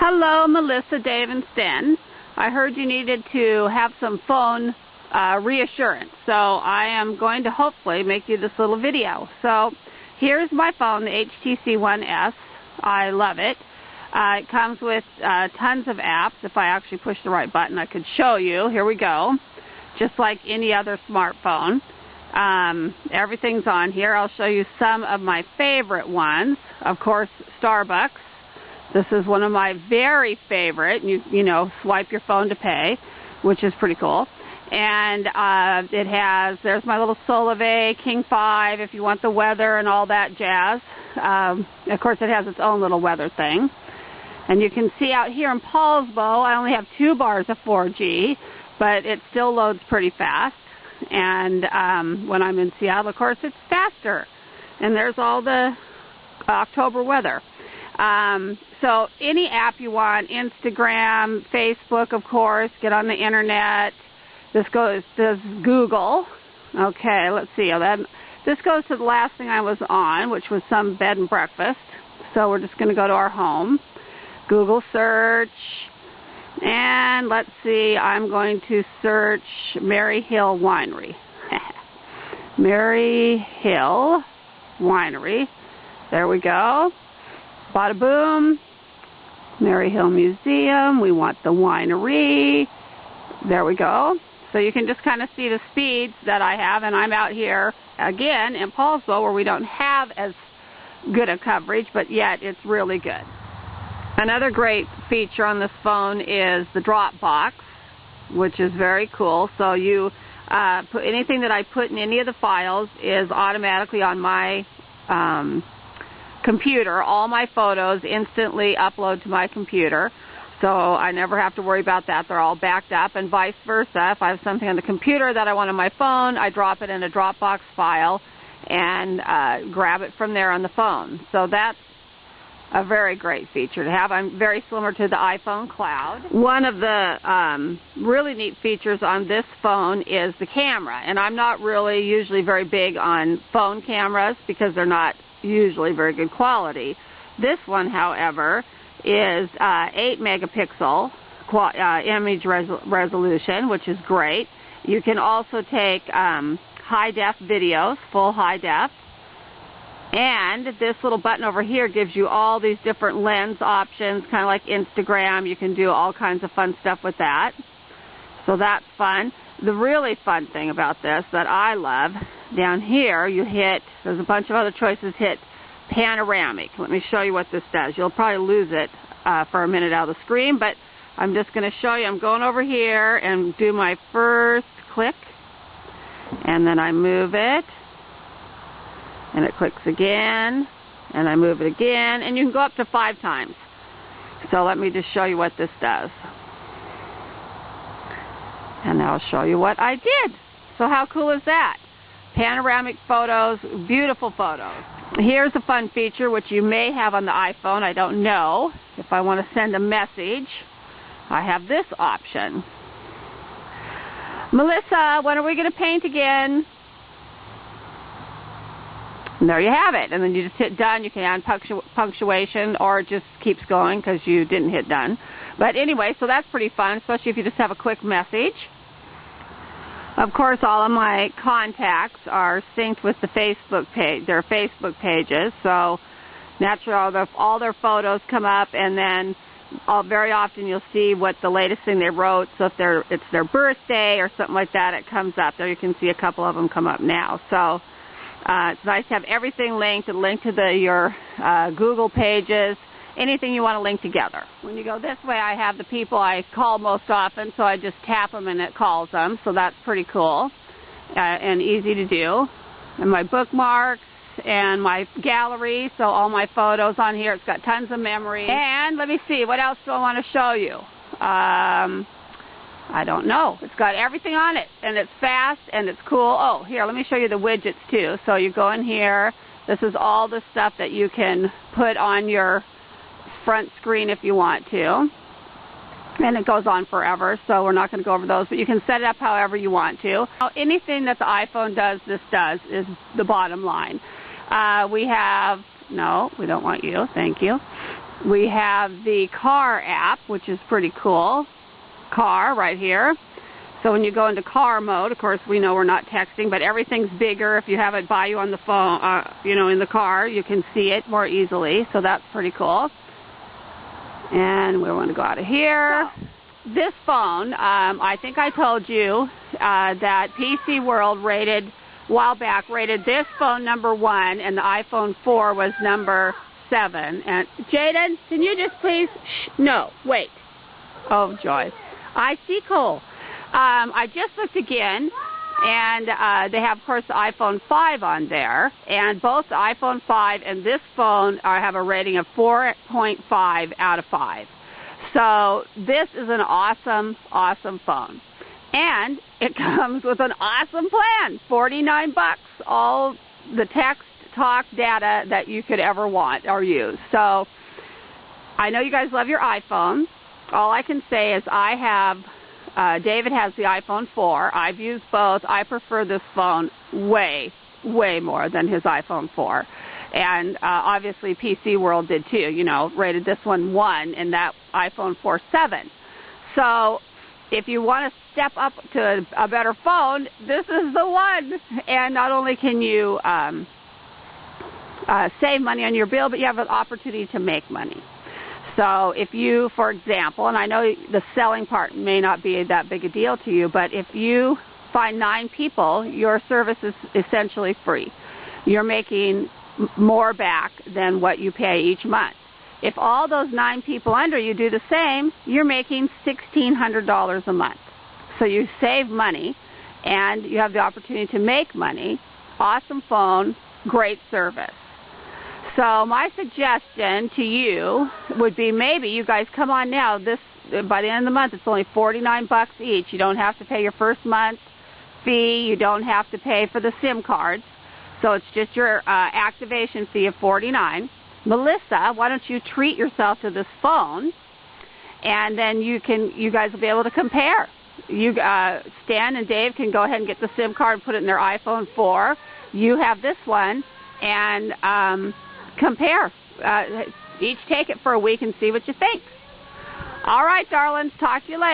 Hello, Melissa Davenston. I heard you needed to have some phone reassurance, so I am going to hopefully make you this little video. So here's my phone, the HTC One S. I love it. It comes with tons of apps. If I actually push the right button, I could show you. Here we go. Just like any other smartphone. Everything's on here. I'll show you some of my favorite ones. Of course, Starbucks. This is one of my very favorite. You know, swipe your phone to pay, which is pretty cool. And it has, there's my little Solave King 5 if you want the weather and all that jazz. Of course, it has its own little weather thing. And you can see out here in Paulsbo, I only have 2 bars of 4G, but it still loads pretty fast. And when I'm in Seattle, of course, it's faster. And there's all the October weather. So any app you want, Instagram, Facebook, of course, get on the internet. This Google. Okay, let's see. This goes to the last thing I was on, which was some bed and breakfast. So we're just going to go to our home. Google search. And let's see, I'm going to search Mary Hill Winery. Mary Hill Winery. There we go. Bada boom. Mary Hill Museum. We want the winery. There we go. So you can just kind of see the speeds that I have, and I'm out here again in Paulsbo where we don't have as good a coverage, but yet it's really good. Another great feature on this phone is the Dropbox, which is very cool. So you put anything that I put in any of the files is automatically on my computer. All my photos instantly upload to my computer, so I never have to worry about that. They're all backed up, and vice versa. If I have something on the computer that I want on my phone, I drop it in a Dropbox file and grab it from there on the phone. So that's a very great feature to have. I'm very similar to the iPhone Cloud. One of the really neat features on this phone is the camera, and I'm not really usually very big on phone cameras because they're not usually very good quality. This one, however, is 8 megapixel image resolution, which is great. You can also take high def videos, full high def. And this little button over here gives you all these different lens options, kind of like Instagram. You can do all kinds of fun stuff with that. So that's fun. The really fun thing about this that I love, down here you hit, there's a bunch of other choices, hit panoramic. Let me show you what this does. You'll probably lose it for a minute out of the screen, but I'm just going to show you. I'm going over here and do my first click, and then I move it. And it clicks again, and I move it again, and you can go up to 5 times. So let me just show you what this does. And I'll show you what I did. So how cool is that? Panoramic photos, beautiful photos. Here's a fun feature which you may have on the iPhone, I don't know. If I want to send a message, I have this option. Melissa, when are we going to paint again? And there you have it. And then you just hit done. You can add punctuation, or it just keeps going because you didn't hit done. But anyway, so that's pretty fun, especially if you just have a quick message. Of course, all of my contacts are synced with the Facebook page, their Facebook pages. So naturally, all their photos come up, and then very often you'll see what the latest thing they wrote. So if it's their birthday or something like that, it comes up. There you can see a couple of them come up now. So it's nice to have everything linked, and link to your Google pages, anything you want to link together. When you go this way, I have the people I call most often, so I just tap them and it calls them, so that's pretty cool and easy to do. And my bookmarks and my gallery, so all my photos on here. It's got tons of memory. And let me see, what else do I want to show you? I don't know. It's got everything on it, and it's fast, and it's cool. Oh, here, let me show you the widgets, too. So you go in here. This is all the stuff that you can put on your front screen if you want to. And it goes on forever, so we're not going to go over those, but you can set it up however you want to. Now, anything that the iPhone does, this does, is the bottom line. We have, no, we don't want you, thank you. We have the car app, which is pretty cool. Car right here. So when you go into car mode, of course we know we're not texting, but everything's bigger. If you have it by you on the phone, in the car, you can see it more easily. So that's pretty cool. And we want to go out of here. This phone, I think I told you that PC World a while back rated this phone number 1, and the iPhone 4 was number 7. And Jaden, can you just please? No, wait. Oh, joy. I see, Cole. I just looked again, and they have, of course, the iPhone 5 on there, and both the iPhone 5 and this phone have a rating of 4.5 out of 5. So this is an awesome, awesome phone. And it comes with an awesome plan, $49, all the text, talk, data that you could ever want or use. So I know you guys love your iPhone. All I can say is I have... David has the iPhone 4. I've used both. I prefer this phone way, way more than his iPhone 4. And obviously PC World did too, rated this one 1 and that iPhone 4 7. So if you want to step up to a better phone, this is the one. And not only can you save money on your bill, but you have an opportunity to make money. So if you, for example, and I know the selling part may not be that big a deal to you, but if you find 9 people, your service is essentially free. You're making more back than what you pay each month. If all those 9 people under you do the same, you're making $1,600 a month. So you save money, and you have the opportunity to make money. Awesome phone, great service. So my suggestion to you would be maybe you guys come on now. By the end of the month, it's only $49 each. You don't have to pay your first month fee. You don't have to pay for the SIM cards. So it's just your activation fee of $49. Melissa, why don't you treat yourself to this phone, and then you guys will be able to compare. Stan and Dave can go ahead and get the SIM card and put it in their iPhone 4. You have this one, and compare. Each take it for a week and see what you think. All right, darlings. Talk to you later.